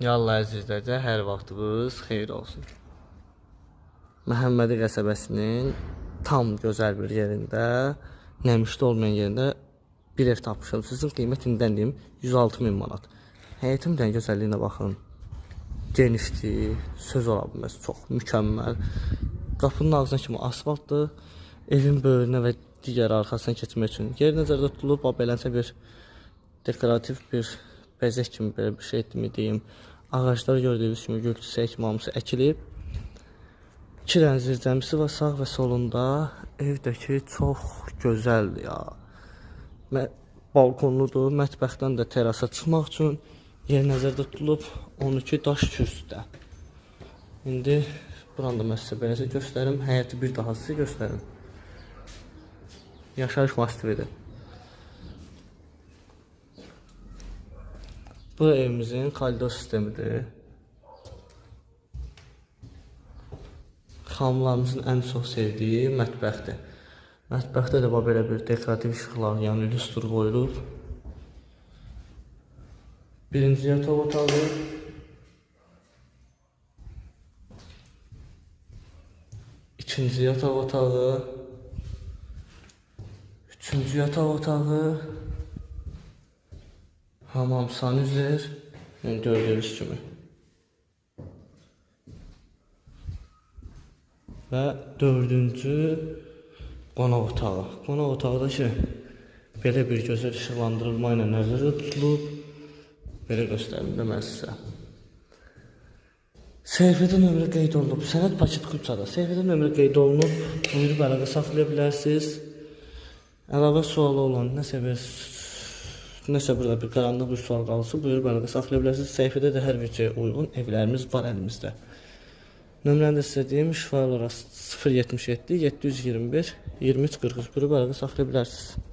Yallah əzizlərcə, hər vaxtınız xeyir olsun. Məhəmmədi qəsəbəsinin tam gözəl bir yerində, nəmişli olmayan yerində bir ev tapmışım. Sizin qiymət indidən deyim, 106.000 manat. Həyətimdən gözəlliyinə baxın. Genişdir, söz ola bilməz, çox mükəmməl. Qapının ağzına kimi asfaltdır. Evin böyrünə və digər arxasına keçmək üçün yer nəzərdə tutulub. Beləncə bir dekorativ bir bəzək kimi belə bir şey etdimi deyim. Ağaclar gördüyünüz kimi gül çiçək kimi hamısı əkilib. 2 dənə zircəmisi var sağ və solunda. Evdəki çox gözəldir ya. Balkonludur. Mətbəxdən də terasa çıxmaq üçün yer nəzərdə tutulub. 12 daş kürsüdə. İndi buranı da mən sizə beləcə göstərim. Həyəti bir daha sizə göstərim. Yaşayış masifidir. Bu da evimizin koridor sistemidir. Xanımlarımızın ən çox sevdiyi mətbəxdir. Mətbəxdə də belə bir dekorativ işıqlar, yəni lüstr qoyulub. Birinci yataq otağı. İkinci yataq otağı. Üçüncü yataq otağı. Hamam sanüzer, yəni gördüyünüz kimi. Və dördüncü qonaq otağı. Qonaq otağı da ki, belə bir gözəl işıqlandırılma ilə nəzərdə tutulub. Belə göstərim də mən sizə. Səhifədə nömrə qeyd olunub. Sənəd paket kupçada. Səhifədə nömrə qeyd olunub. Buyurub əlaqə saxlaya bilərsiniz. Əlavə sualı olan nəsə burada bir qaranlıq bir sual qalırsa, buyurub əlaqə saxlaya bilərsiniz. Səhifədə də hər videoya uyğun evlərimiz var əlimizdə. Nömrəni də sizə deyim, şifahi olaraq 077 721 23 43 buyurub əlaqə saxlaya bilərsiniz.